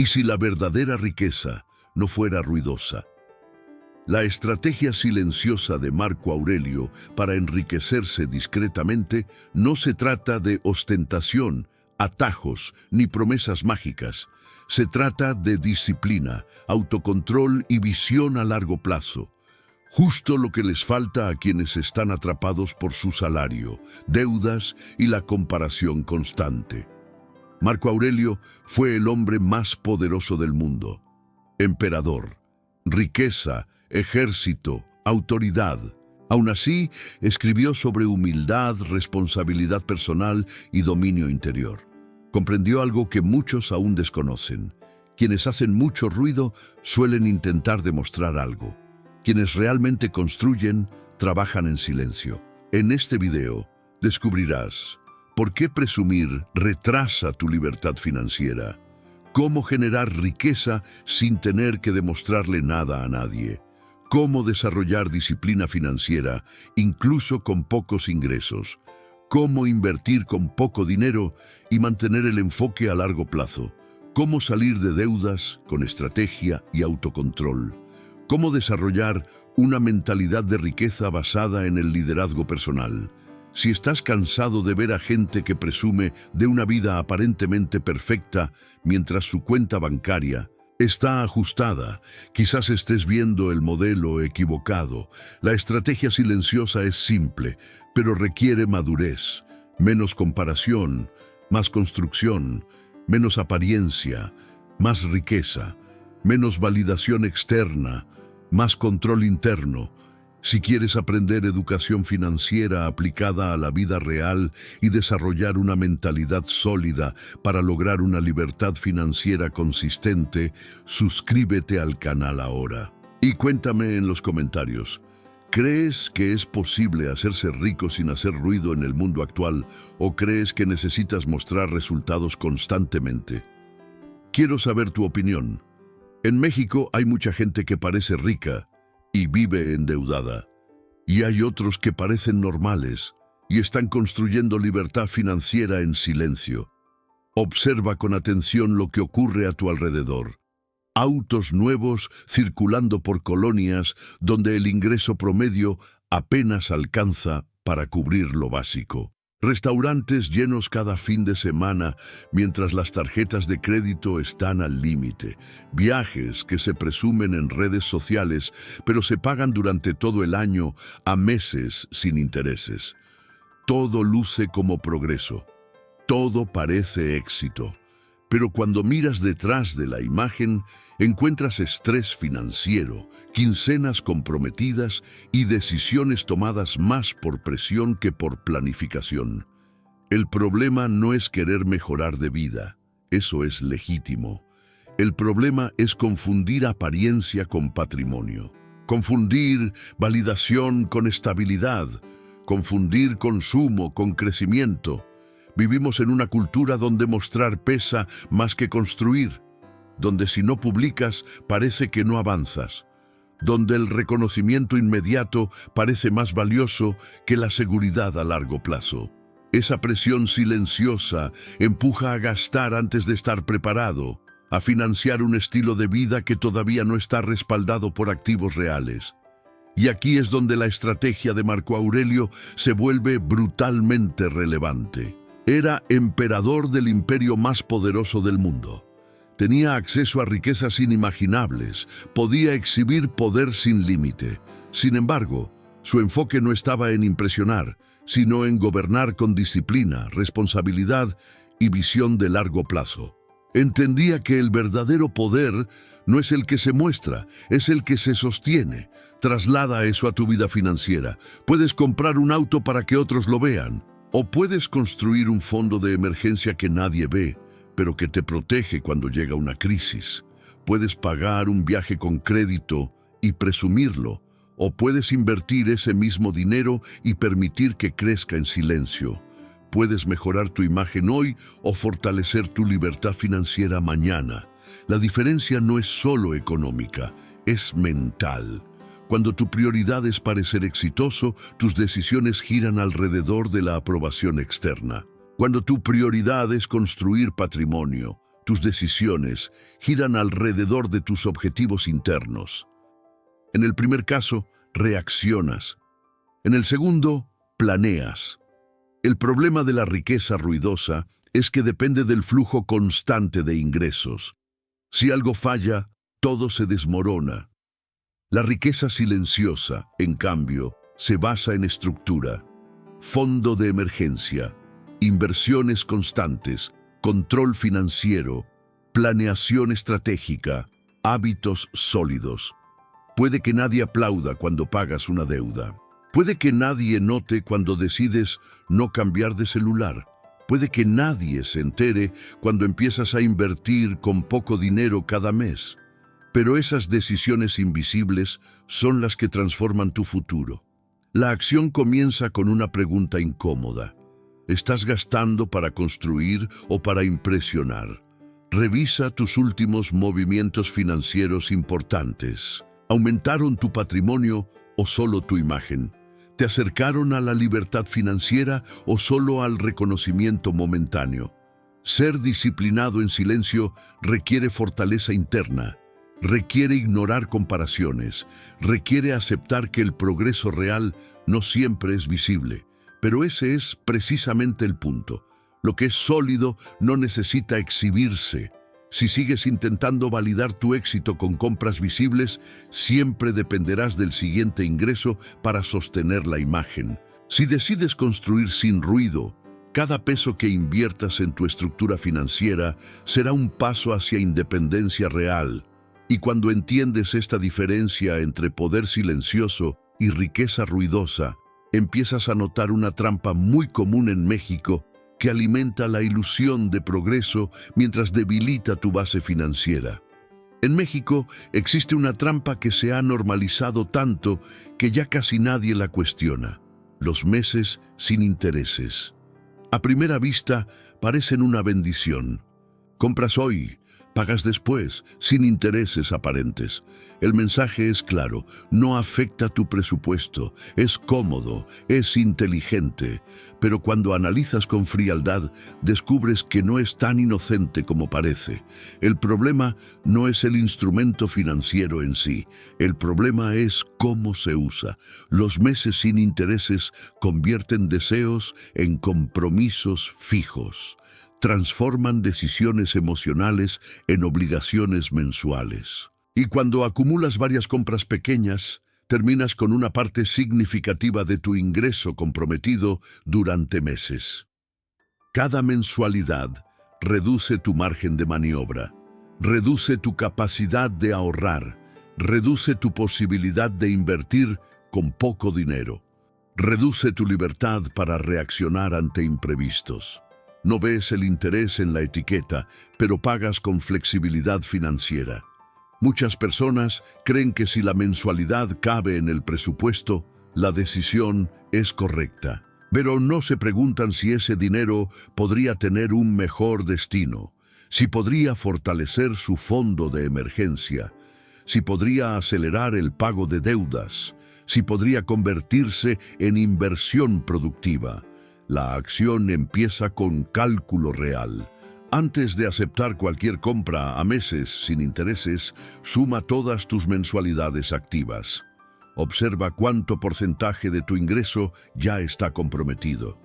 ¿Y si la verdadera riqueza no fuera ruidosa? La estrategia silenciosa de Marco Aurelio para enriquecerse discretamente no se trata de ostentación, atajos ni promesas mágicas. Se trata de disciplina, autocontrol y visión a largo plazo. Justo lo que les falta a quienes están atrapados por su salario, deudas y la comparación constante. Marco Aurelio fue el hombre más poderoso del mundo. Emperador, riqueza, ejército, autoridad. Aún así, escribió sobre humildad, responsabilidad personal y dominio interior. Comprendió algo que muchos aún desconocen. Quienes hacen mucho ruido suelen intentar demostrar algo. Quienes realmente construyen, trabajan en silencio. En este video, descubrirás por qué presumir retrasa tu libertad financiera, cómo generar riqueza sin tener que demostrarle nada a nadie, cómo desarrollar disciplina financiera incluso con pocos ingresos, cómo invertir con poco dinero y mantener el enfoque a largo plazo, cómo salir de deudas con estrategia y autocontrol, cómo desarrollar una mentalidad de riqueza basada en el liderazgo personal. Si estás cansado de ver a gente que presume de una vida aparentemente perfecta mientras su cuenta bancaria está ajustada, quizás estés viendo el modelo equivocado. La estrategia silenciosa es simple, pero requiere madurez, menos comparación, más construcción, menos apariencia, más riqueza, menos validación externa, más control interno. Si quieres aprender educación financiera aplicada a la vida real y desarrollar una mentalidad sólida para lograr una libertad financiera consistente, suscríbete al canal ahora. Y cuéntame en los comentarios, ¿crees que es posible hacerse rico sin hacer ruido en el mundo actual o crees que necesitas mostrar resultados constantemente? Quiero saber tu opinión. En México hay mucha gente que parece rica y vive endeudada. Y hay otros que parecen normales y están construyendo libertad financiera en silencio. Observa con atención lo que ocurre a tu alrededor. Autos nuevos circulando por colonias donde el ingreso promedio apenas alcanza para cubrir lo básico. Restaurantes llenos cada fin de semana mientras las tarjetas de crédito están al límite. Viajes que se presumen en redes sociales, pero se pagan durante todo el año a meses sin intereses. Todo luce como progreso. Todo parece éxito. Pero cuando miras detrás de la imagen, encuentras estrés financiero, quincenas comprometidas y decisiones tomadas más por presión que por planificación. El problema no es querer mejorar de vida, eso es legítimo. El problema es confundir apariencia con patrimonio, confundir validación con estabilidad, confundir consumo con crecimiento. Vivimos en una cultura donde mostrar pesa más que construir, donde si no publicas parece que no avanzas, donde el reconocimiento inmediato parece más valioso que la seguridad a largo plazo. Esa presión silenciosa empuja a gastar antes de estar preparado, a financiar un estilo de vida que todavía no está respaldado por activos reales. Y aquí es donde la estrategia de Marco Aurelio se vuelve brutalmente relevante. Era emperador del imperio más poderoso del mundo. Tenía acceso a riquezas inimaginables, podía exhibir poder sin límite. Sin embargo, su enfoque no estaba en impresionar, sino en gobernar con disciplina, responsabilidad y visión de largo plazo. Entendía que el verdadero poder no es el que se muestra, es el que se sostiene. Traslada eso a tu vida financiera. Puedes comprar un auto para que otros lo vean, o puedes construir un fondo de emergencia que nadie ve, pero que te protege cuando llega una crisis. Puedes pagar un viaje con crédito y presumirlo, o puedes invertir ese mismo dinero y permitir que crezca en silencio. Puedes mejorar tu imagen hoy o fortalecer tu libertad financiera mañana. La diferencia no es solo económica, es mental. Cuando tu prioridad es parecer exitoso, tus decisiones giran alrededor de la aprobación externa. Cuando tu prioridad es construir patrimonio, tus decisiones giran alrededor de tus objetivos internos. En el primer caso, reaccionas. En el segundo, planeas. El problema de la riqueza ruidosa es que depende del flujo constante de ingresos. Si algo falla, todo se desmorona. La riqueza silenciosa, en cambio, se basa en estructura, fondo de emergencia, inversiones constantes, control financiero, planeación estratégica, hábitos sólidos. Puede que nadie aplauda cuando pagas una deuda. Puede que nadie note cuando decides no cambiar de celular. Puede que nadie se entere cuando empiezas a invertir con poco dinero cada mes. Pero esas decisiones invisibles son las que transforman tu futuro. La acción comienza con una pregunta incómoda. ¿Estás gastando para construir o para impresionar? Revisa tus últimos movimientos financieros importantes. ¿Aumentaron tu patrimonio o solo tu imagen? ¿Te acercaron a la libertad financiera o solo al reconocimiento momentáneo? Ser disciplinado en silencio requiere fortaleza interna, requiere ignorar comparaciones, requiere aceptar que el progreso real no siempre es visible. Pero ese es precisamente el punto. Lo que es sólido no necesita exhibirse. Si sigues intentando validar tu éxito con compras visibles, siempre dependerás del siguiente ingreso para sostener la imagen. Si decides construir sin ruido, cada peso que inviertas en tu estructura financiera será un paso hacia independencia real. Y cuando entiendes esta diferencia entre poder silencioso y riqueza ruidosa, empiezas a notar una trampa muy común en México que alimenta la ilusión de progreso mientras debilita tu base financiera. En México existe una trampa que se ha normalizado tanto que ya casi nadie la cuestiona: los meses sin intereses. A primera vista parecen una bendición. Compras hoy, pagas después, sin intereses aparentes. El mensaje es claro: no afecta tu presupuesto, es cómodo, es inteligente. Pero cuando analizas con frialdad, descubres que no es tan inocente como parece. El problema no es el instrumento financiero en sí, el problema es cómo se usa. Los meses sin intereses convierten deseos en compromisos fijos. Transforman decisiones emocionales en obligaciones mensuales. Y cuando acumulas varias compras pequeñas, terminas con una parte significativa de tu ingreso comprometido durante meses. Cada mensualidad reduce tu margen de maniobra, reduce tu capacidad de ahorrar, reduce tu posibilidad de invertir con poco dinero, reduce tu libertad para reaccionar ante imprevistos. No ves el interés en la etiqueta, pero pagas con flexibilidad financiera. Muchas personas creen que si la mensualidad cabe en el presupuesto, la decisión es correcta. Pero no se preguntan si ese dinero podría tener un mejor destino, si podría fortalecer su fondo de emergencia, si podría acelerar el pago de deudas, si podría convertirse en inversión productiva. La acción empieza con cálculo real. Antes de aceptar cualquier compra a meses sin intereses, suma todas tus mensualidades activas. Observa cuánto porcentaje de tu ingreso ya está comprometido.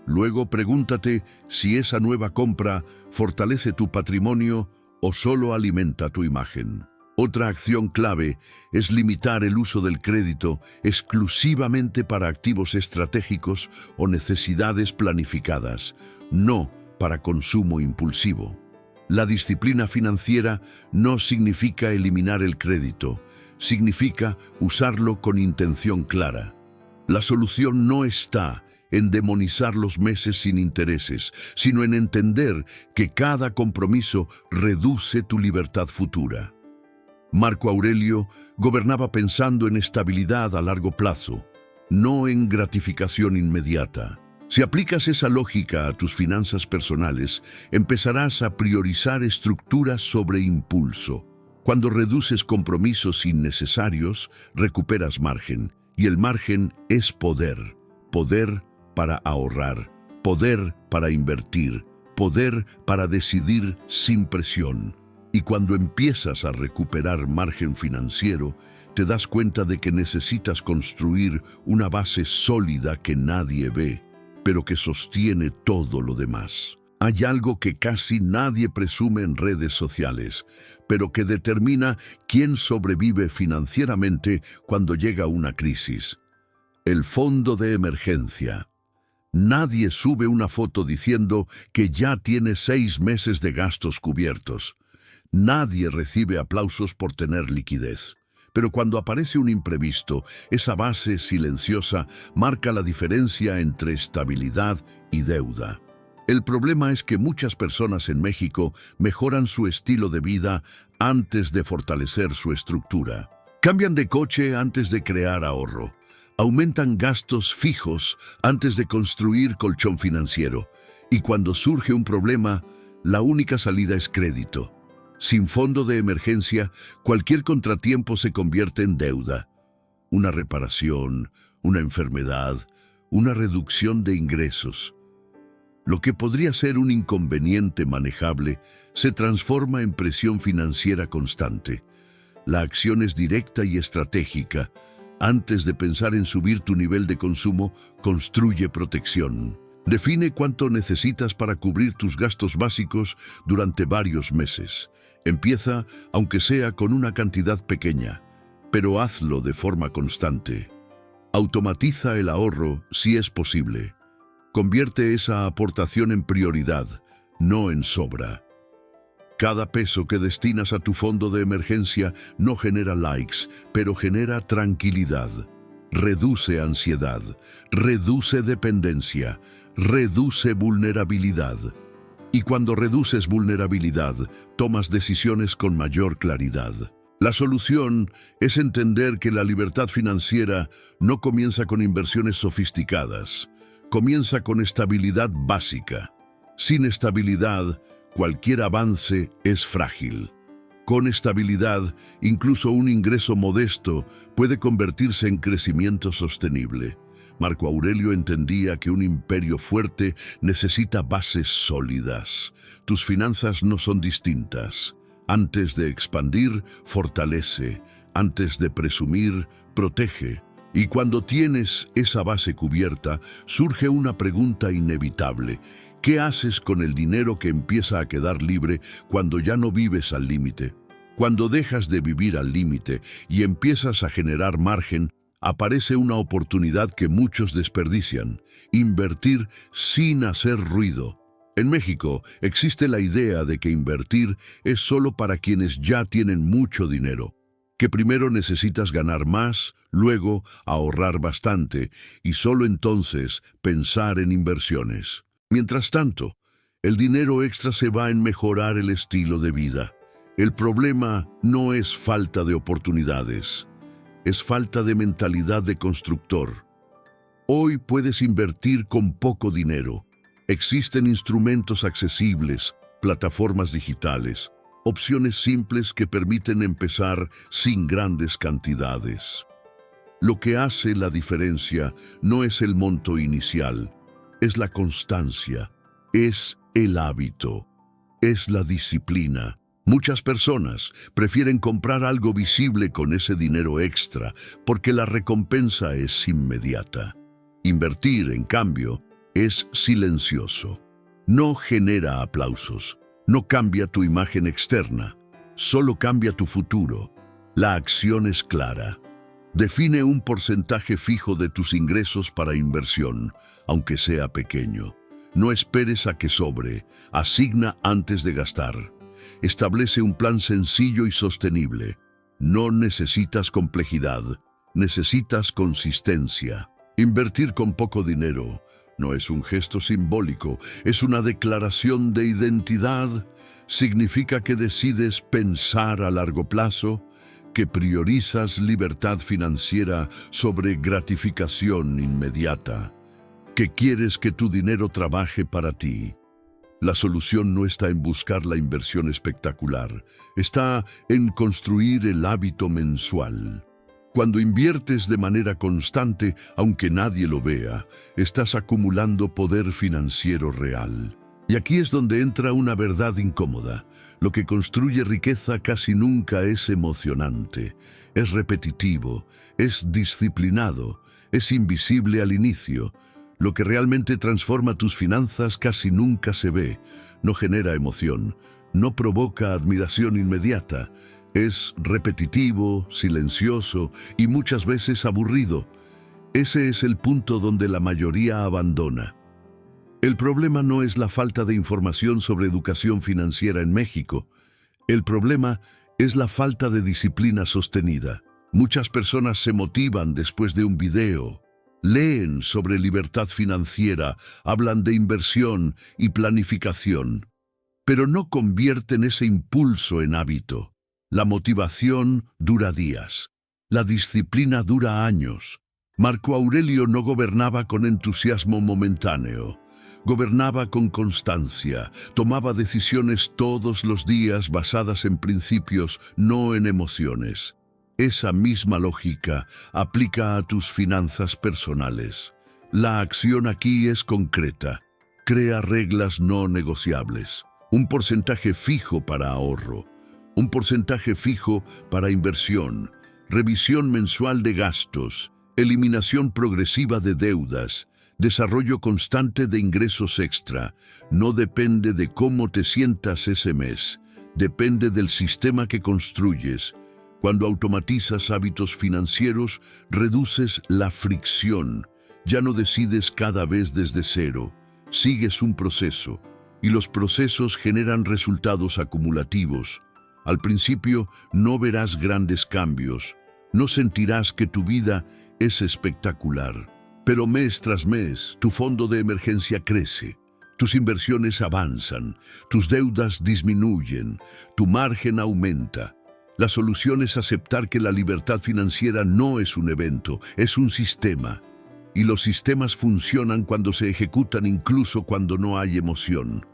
Luego pregúntate si esa nueva compra fortalece tu patrimonio o solo alimenta tu imagen. Otra acción clave es limitar el uso del crédito exclusivamente para activos estratégicos o necesidades planificadas, no para consumo impulsivo. La disciplina financiera no significa eliminar el crédito, significa usarlo con intención clara. La solución no está en demonizar los meses sin intereses, sino en entender que cada compromiso reduce tu libertad futura. Marco Aurelio gobernaba pensando en estabilidad a largo plazo, no en gratificación inmediata. Si aplicas esa lógica a tus finanzas personales, empezarás a priorizar estructuras sobre impulso. Cuando reduces compromisos innecesarios, recuperas margen, y el margen es poder. Poder para ahorrar, poder para invertir, poder para decidir sin presión. Y cuando empiezas a recuperar margen financiero, te das cuenta de que necesitas construir una base sólida que nadie ve, pero que sostiene todo lo demás. Hay algo que casi nadie presume en redes sociales, pero que determina quién sobrevive financieramente cuando llega una crisis. El fondo de emergencia. Nadie sube una foto diciendo que ya tiene 6 meses de gastos cubiertos. Nadie recibe aplausos por tener liquidez. Pero cuando aparece un imprevisto, esa base silenciosa marca la diferencia entre estabilidad y deuda. El problema es que muchas personas en México mejoran su estilo de vida antes de fortalecer su estructura. Cambian de coche antes de crear ahorro. Aumentan gastos fijos antes de construir colchón financiero. Y cuando surge un problema, la única salida es crédito. Sin fondo de emergencia, cualquier contratiempo se convierte en deuda. Una reparación, una enfermedad, una reducción de ingresos. Lo que podría ser un inconveniente manejable se transforma en presión financiera constante. La acción es directa y estratégica. Antes de pensar en subir tu nivel de consumo, construye protección. Define cuánto necesitas para cubrir tus gastos básicos durante varios meses. Empieza, aunque sea con una cantidad pequeña, pero hazlo de forma constante. Automatiza el ahorro si es posible. Convierte esa aportación en prioridad, no en sobra. Cada peso que destinas a tu fondo de emergencia no genera likes, pero genera tranquilidad. Reduce ansiedad, reduce dependencia, reduce vulnerabilidad. Y cuando reduces vulnerabilidad, tomas decisiones con mayor claridad. La solución es entender que la libertad financiera no comienza con inversiones sofisticadas. Comienza con estabilidad básica. Sin estabilidad, cualquier avance es frágil. Con estabilidad, incluso un ingreso modesto puede convertirse en crecimiento sostenible. Marco Aurelio entendía que un imperio fuerte necesita bases sólidas. Tus finanzas no son distintas. Antes de expandir, fortalece. Antes de presumir, protege. Y cuando tienes esa base cubierta, surge una pregunta inevitable. ¿Qué haces con el dinero que empieza a quedar libre cuando ya no vives al límite? Cuando dejas de vivir al límite y empiezas a generar margen, aparece una oportunidad que muchos desperdician: invertir sin hacer ruido. En México existe la idea de que invertir es solo para quienes ya tienen mucho dinero, que primero necesitas ganar más, luego ahorrar bastante y solo entonces pensar en inversiones. Mientras tanto, el dinero extra se va en mejorar el estilo de vida. El problema no es falta de oportunidades, es falta de mentalidad de constructor. Hoy puedes invertir con poco dinero. Existen instrumentos accesibles, plataformas digitales, opciones simples que permiten empezar sin grandes cantidades. Lo que hace la diferencia no es el monto inicial, es la constancia, es el hábito, es la disciplina. Muchas personas prefieren comprar algo visible con ese dinero extra porque la recompensa es inmediata. Invertir, en cambio, es silencioso. No genera aplausos, no cambia tu imagen externa, solo cambia tu futuro. La acción es clara. Define un porcentaje fijo de tus ingresos para inversión, aunque sea pequeño. No esperes a que sobre, asigna antes de gastar. Establece un plan sencillo y sostenible. No necesitas complejidad, necesitas consistencia. Invertir con poco dinero no es un gesto simbólico, es una declaración de identidad. Significa que decides pensar a largo plazo, que priorizas libertad financiera sobre gratificación inmediata, que quieres que tu dinero trabaje para ti. La solución no está en buscar la inversión espectacular, está en construir el hábito mensual. Cuando inviertes de manera constante, aunque nadie lo vea, estás acumulando poder financiero real. Y aquí es donde entra una verdad incómoda. Lo que construye riqueza casi nunca es emocionante, es repetitivo, es disciplinado, es invisible al inicio. Lo que realmente transforma tus finanzas casi nunca se ve, no genera emoción, no provoca admiración inmediata, es repetitivo, silencioso y muchas veces aburrido. Ese es el punto donde la mayoría abandona. El problema no es la falta de información sobre educación financiera en México. El problema es la falta de disciplina sostenida. Muchas personas se motivan después de un video, leen sobre libertad financiera, hablan de inversión y planificación, pero no convierten ese impulso en hábito. La motivación dura días, la disciplina dura años. Marco Aurelio no gobernaba con entusiasmo momentáneo. Gobernaba con constancia, tomaba decisiones todos los días basadas en principios, no en emociones. Esa misma lógica aplica a tus finanzas personales. La acción aquí es concreta. Crea reglas no negociables. Un porcentaje fijo para ahorro. Un porcentaje fijo para inversión. Revisión mensual de gastos. Eliminación progresiva de deudas. Desarrollo constante de ingresos extra. No depende de cómo te sientas ese mes. Depende del sistema que construyes. Cuando automatizas hábitos financieros, reduces la fricción. Ya no decides cada vez desde cero. Sigues un proceso. Y los procesos generan resultados acumulativos. Al principio no verás grandes cambios. No sentirás que tu vida es espectacular. Pero mes tras mes, tu fondo de emergencia crece, tus inversiones avanzan, tus deudas disminuyen, tu margen aumenta. La solución es aceptar que la libertad financiera no es un evento, es un sistema. Y los sistemas funcionan cuando se ejecutan incluso cuando no hay emoción.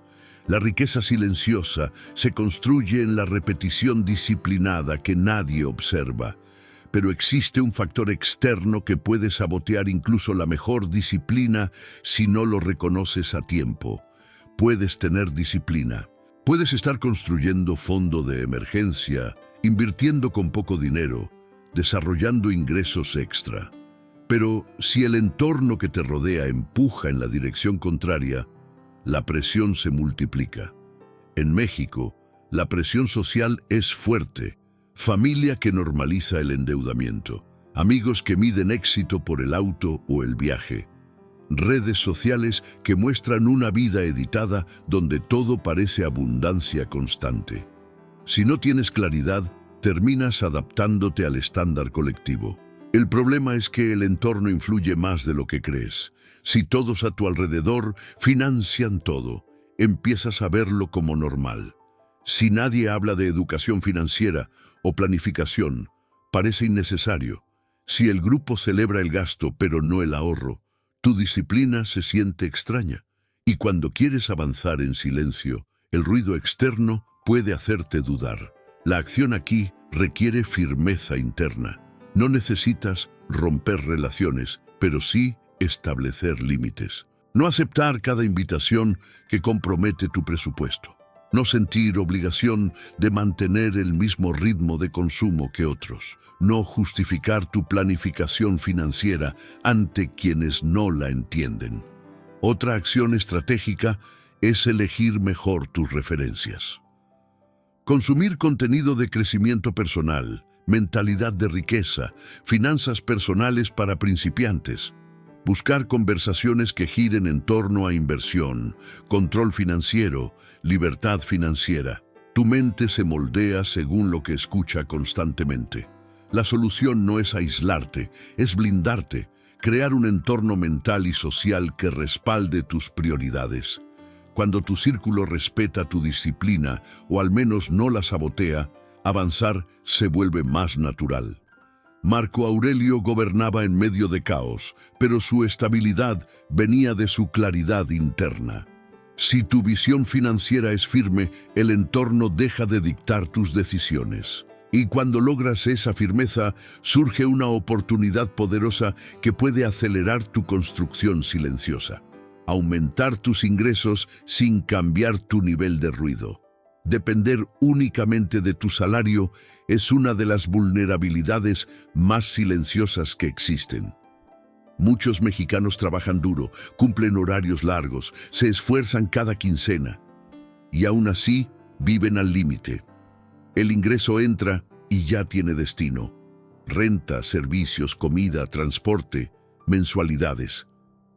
La riqueza silenciosa se construye en la repetición disciplinada que nadie observa. Pero existe un factor externo que puede sabotear incluso la mejor disciplina si no lo reconoces a tiempo. Puedes tener disciplina. Puedes estar construyendo fondo de emergencia, invirtiendo con poco dinero, desarrollando ingresos extra. Pero si el entorno que te rodea empuja en la dirección contraria, la presión se multiplica. En México, la presión social es fuerte. Familia que normaliza el endeudamiento, amigos que miden éxito por el auto o el viaje, redes sociales que muestran una vida editada donde todo parece abundancia constante. Si no tienes claridad, terminas adaptándote al estándar colectivo. El problema es que el entorno influye más de lo que crees. Si todos a tu alrededor financian todo, empiezas a verlo como normal. Si nadie habla de educación financiera o planificación, parece innecesario. Si el grupo celebra el gasto pero no el ahorro, tu disciplina se siente extraña. Y cuando quieres avanzar en silencio, el ruido externo puede hacerte dudar. La acción aquí requiere firmeza interna. No necesitas romper relaciones, pero sí establecer límites. No aceptar cada invitación que compromete tu presupuesto. No sentir obligación de mantener el mismo ritmo de consumo que otros. No justificar tu planificación financiera ante quienes no la entienden. Otra acción estratégica es elegir mejor tus referencias. Consumir contenido de crecimiento personal, mentalidad de riqueza, finanzas personales para principiantes. Buscar conversaciones que giren en torno a inversión, control financiero, libertad financiera. Tu mente se moldea según lo que escucha constantemente. La solución no es aislarte, es blindarte, crear un entorno mental y social que respalde tus prioridades. Cuando tu círculo respeta tu disciplina, o al menos no la sabotea, avanzar se vuelve más natural. Marco Aurelio gobernaba en medio de caos, pero su estabilidad venía de su claridad interna. Si tu visión financiera es firme, el entorno deja de dictar tus decisiones. Y cuando logras esa firmeza, surge una oportunidad poderosa que puede acelerar tu construcción silenciosa. aumentar tus ingresos sin cambiar tu nivel de ruido. Depender únicamente de tu salario es una de las vulnerabilidades más silenciosas que existen. Muchos mexicanos trabajan duro, cumplen horarios largos, se esfuerzan cada quincena y aún así viven al límite. El ingreso entra y ya tiene destino. Renta, servicios, comida, transporte, mensualidades.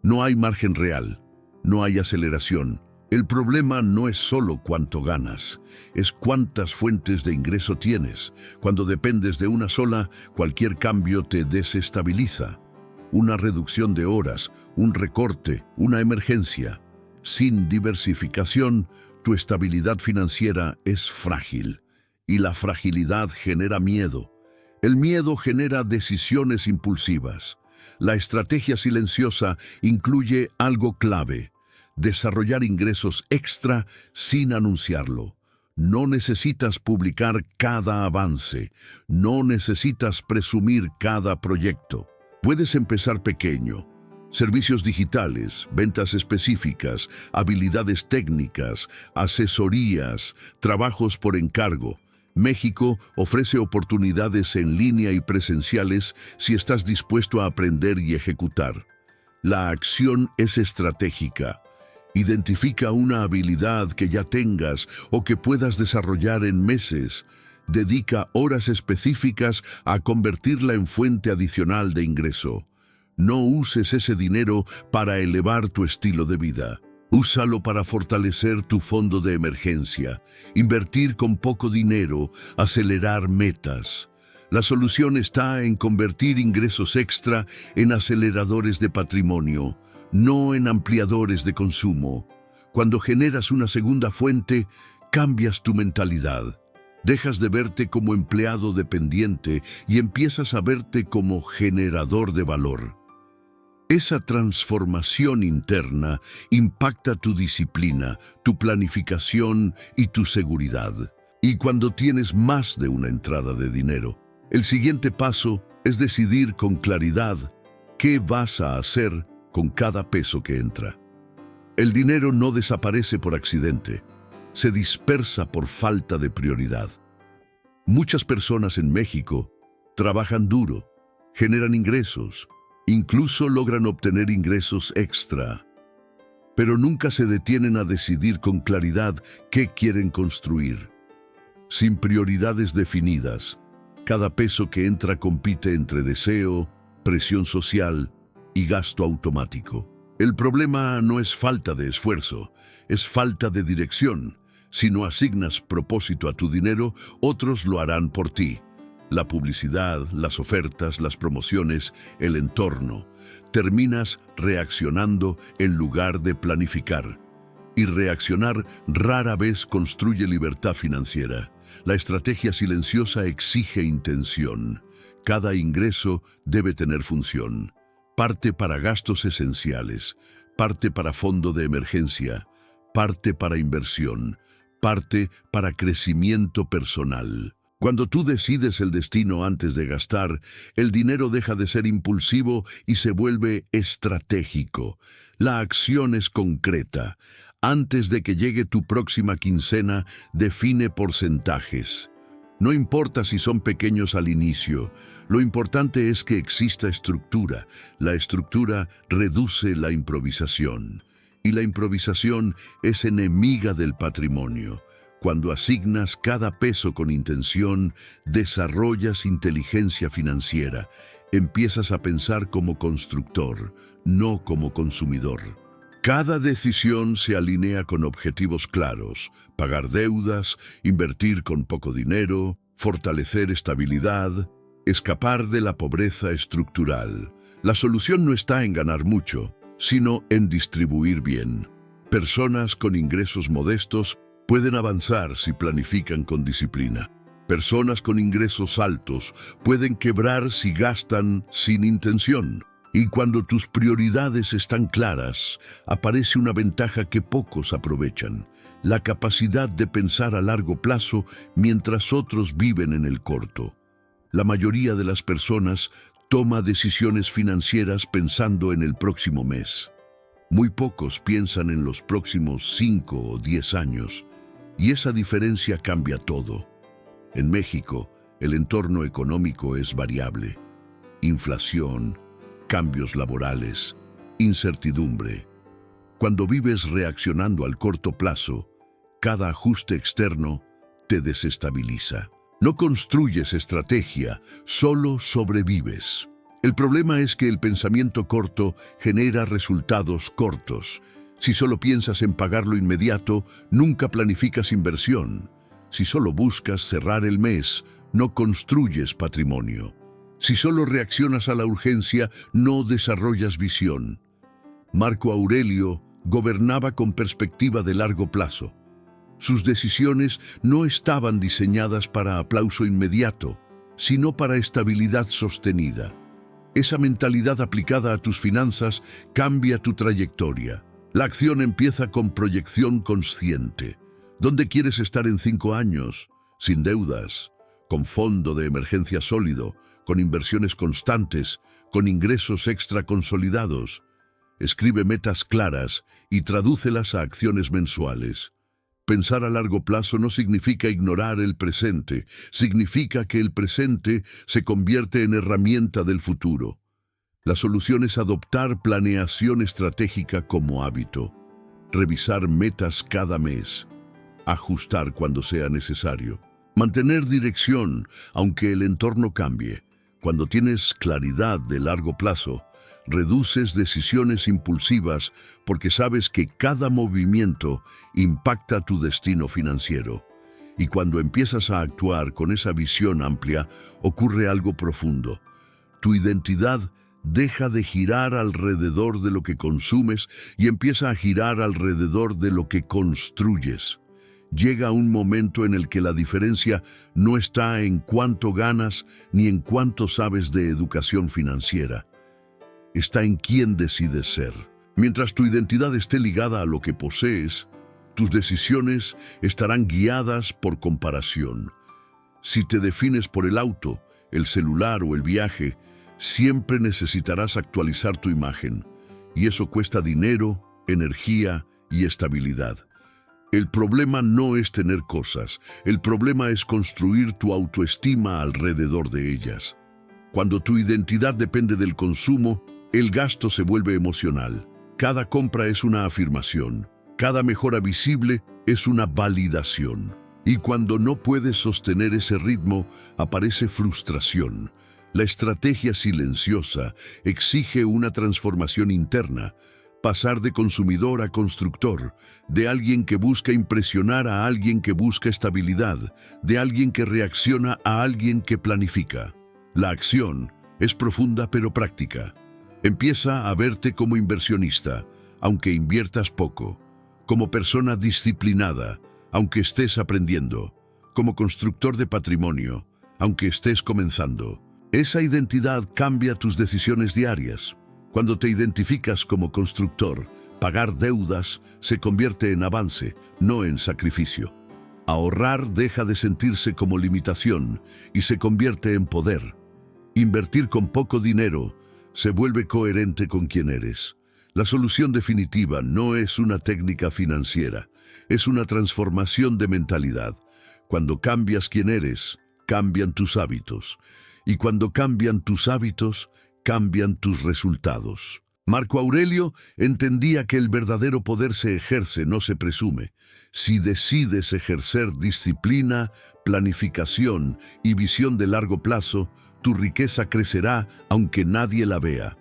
No hay margen real, no hay aceleración. El problema no es solo cuánto ganas, es cuántas fuentes de ingreso tienes. Cuando dependes de una sola, cualquier cambio te desestabiliza. Una reducción de horas, un recorte, una emergencia. Sin diversificación, tu estabilidad financiera es frágil y la fragilidad genera miedo. El miedo genera decisiones impulsivas. La estrategia silenciosa incluye algo clave: desarrollar ingresos extra sin anunciarlo. No necesitas publicar cada avance, no necesitas presumir cada proyecto. Puedes empezar pequeño. Servicios digitales, ventas específicas, habilidades técnicas, asesorías, trabajos por encargo. México ofrece oportunidades en línea y presenciales si estás dispuesto a aprender y ejecutar. La acción es estratégica. Identifica una habilidad que ya tengas o que puedas desarrollar en meses. Dedica horas específicas a convertirla en fuente adicional de ingreso. No uses ese dinero para elevar tu estilo de vida. Úsalo para fortalecer tu fondo de emergencia, invertir con poco dinero, acelerar metas. La solución está en convertir ingresos extra en aceleradores de patrimonio, no en ampliadores de consumo. Cuando generas una segunda fuente, cambias tu mentalidad. Dejas de verte como empleado dependiente y empiezas a verte como generador de valor. Esa transformación interna impacta tu disciplina, tu planificación y tu seguridad. Y cuando tienes más de una entrada de dinero, el siguiente paso es decidir con claridad qué vas a hacer con cada peso que entra. El dinero no desaparece por accidente, se dispersa por falta de prioridad. Muchas personas en México trabajan duro, generan ingresos, incluso logran obtener ingresos extra, pero nunca se detienen a decidir con claridad qué quieren construir. Sin prioridades definidas, cada peso que entra compite entre deseo, presión social y gasto automático. El problema no es falta de esfuerzo, es falta de dirección. Si no asignas propósito a tu dinero, otros lo harán por ti. La publicidad, las ofertas, las promociones, el entorno. Terminas reaccionando en lugar de planificar. Y reaccionar rara vez construye libertad financiera. La estrategia silenciosa exige intención. Cada ingreso debe tener función. Parte para gastos esenciales, parte para fondo de emergencia, parte para inversión, parte para crecimiento personal. Cuando tú decides el destino antes de gastar, el dinero deja de ser impulsivo y se vuelve estratégico. La acción es concreta. Antes de que llegue tu próxima quincena, define porcentajes. No importa si son pequeños al inicio, lo importante es que exista estructura. La estructura reduce la improvisación. Y la improvisación es enemiga del patrimonio. Cuando asignas cada peso con intención, desarrollas inteligencia financiera. Empiezas a pensar como constructor, no como consumidor. Cada decisión se alinea con objetivos claros: pagar deudas, invertir con poco dinero, fortalecer estabilidad, escapar de la pobreza estructural. La solución no está en ganar mucho, sino en distribuir bien. Personas con ingresos modestos pueden avanzar si planifican con disciplina. Personas con ingresos altos pueden quebrar si gastan sin intención. Y cuando tus prioridades están claras, aparece una ventaja que pocos aprovechan: la capacidad de pensar a largo plazo mientras otros viven en el corto. La mayoría de las personas toma decisiones financieras pensando en el próximo mes. Muy pocos piensan en los próximos 5 o 10 años, y esa diferencia cambia todo. En México, el entorno económico es variable. Inflación, cambios laborales, incertidumbre. Cuando vives reaccionando al corto plazo, cada ajuste externo te desestabiliza. No construyes estrategia, solo sobrevives. El problema es que el pensamiento corto genera resultados cortos. Si solo piensas en pagar lo inmediato, nunca planificas inversión. Si solo buscas cerrar el mes, no construyes patrimonio. Si solo reaccionas a la urgencia, no desarrollas visión. Marco Aurelio gobernaba con perspectiva de largo plazo. Sus decisiones no estaban diseñadas para aplauso inmediato, sino para estabilidad sostenida. Esa mentalidad aplicada a tus finanzas cambia tu trayectoria. La acción empieza con proyección consciente. ¿Dónde quieres estar en 5 años? Sin deudas, con fondo de emergencia sólido, con inversiones constantes, con ingresos extra consolidados. Escribe metas claras y tradúcelas a acciones mensuales. Pensar a largo plazo no significa ignorar el presente, significa que el presente se convierte en herramienta del futuro. La solución es adoptar planeación estratégica como hábito, revisar metas cada mes, ajustar cuando sea necesario, mantener dirección aunque el entorno cambie. Cuando tienes claridad de largo plazo, reduces decisiones impulsivas porque sabes que cada movimiento impacta tu destino financiero. Y cuando empiezas a actuar con esa visión amplia, ocurre algo profundo. Tu identidad deja de girar alrededor de lo que consumes y empieza a girar alrededor de lo que construyes. Llega un momento en el que la diferencia no está en cuánto ganas ni en cuánto sabes de educación financiera. Está en quién decides ser. Mientras tu identidad esté ligada a lo que posees, tus decisiones estarán guiadas por comparación. Si te defines por el auto, el celular o el viaje, siempre necesitarás actualizar tu imagen, y eso cuesta dinero, energía y estabilidad. El problema no es tener cosas, el problema es construir tu autoestima alrededor de ellas. Cuando tu identidad depende del consumo, el gasto se vuelve emocional. Cada compra es una afirmación, cada mejora visible es una validación. Y cuando no puedes sostener ese ritmo, aparece frustración. La estrategia silenciosa exige una transformación interna, pasar de consumidor a constructor, de alguien que busca impresionar a alguien que busca estabilidad, de alguien que reacciona a alguien que planifica. La acción es profunda pero práctica. Empieza a verte como inversionista, aunque inviertas poco, como persona disciplinada, aunque estés aprendiendo, como constructor de patrimonio, aunque estés comenzando. Esa identidad cambia tus decisiones diarias. Cuando te identificas como constructor, pagar deudas se convierte en avance, no en sacrificio. Ahorrar deja de sentirse como limitación y se convierte en poder. Invertir con poco dinero se vuelve coherente con quien eres. La solución definitiva no es una técnica financiera, es una transformación de mentalidad. Cuando cambias quién eres, cambian tus hábitos. Y cuando cambian tus hábitos, cambian tus resultados. Marco Aurelio entendía que el verdadero poder se ejerce, no se presume. Si decides ejercer disciplina, planificación y visión de largo plazo, tu riqueza crecerá aunque nadie la vea.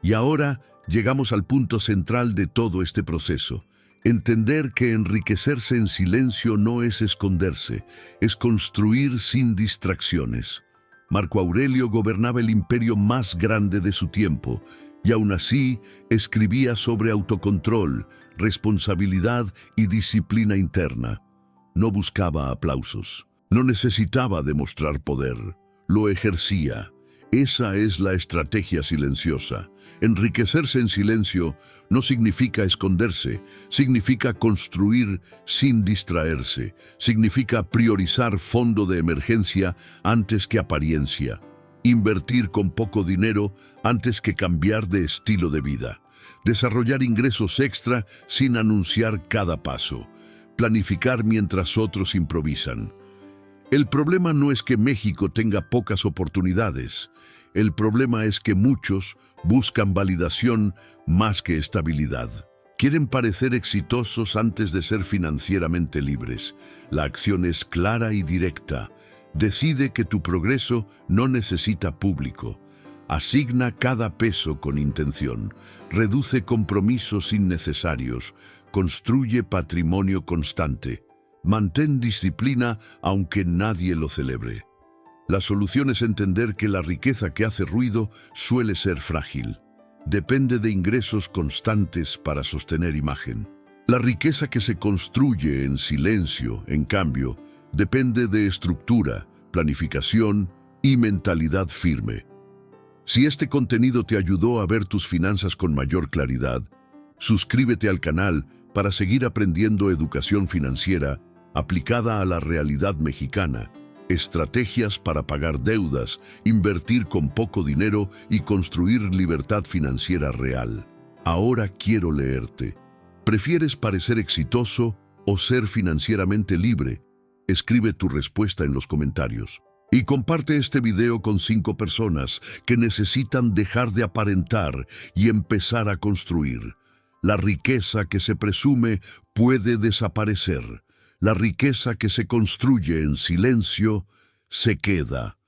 Y ahora llegamos al punto central de todo este proceso. Entender que enriquecerse en silencio no es esconderse, es construir sin distracciones. Marco Aurelio gobernaba el imperio más grande de su tiempo, y aún así escribía sobre autocontrol, responsabilidad y disciplina interna. No buscaba aplausos, no necesitaba demostrar poder, lo ejercía. Esa es la estrategia silenciosa. Enriquecerse en silencio no significa esconderse, significa construir sin distraerse, significa priorizar fondo de emergencia antes que apariencia, invertir con poco dinero antes que cambiar de estilo de vida. desarrollar ingresos extra sin anunciar cada paso, planificar mientras otros improvisan. El problema no es que México tenga pocas oportunidades. El problema es que muchos buscan validación más que estabilidad. Quieren parecer exitosos antes de ser financieramente libres. La acción es clara y directa. Decide que tu progreso no necesita público. Asigna cada peso con intención. Reduce compromisos innecesarios. Construye patrimonio constante. Mantén disciplina aunque nadie lo celebre. La solución es entender que la riqueza que hace ruido suele ser frágil. Depende de ingresos constantes para sostener imagen. La riqueza que se construye en silencio, en cambio, depende de estructura, planificación y mentalidad firme. Si este contenido te ayudó a ver tus finanzas con mayor claridad, suscríbete al canal para seguir aprendiendo educación financiera aplicada a la realidad mexicana, estrategias para pagar deudas, invertir con poco dinero y construir libertad financiera real. Ahora quiero leerte. ¿Prefieres parecer exitoso o ser financieramente libre? Escribe tu respuesta en los comentarios. Y comparte este video con 5 personas que necesitan dejar de aparentar y empezar a construir. La riqueza que se presume puede desaparecer. La riqueza que se construye en silencio se queda.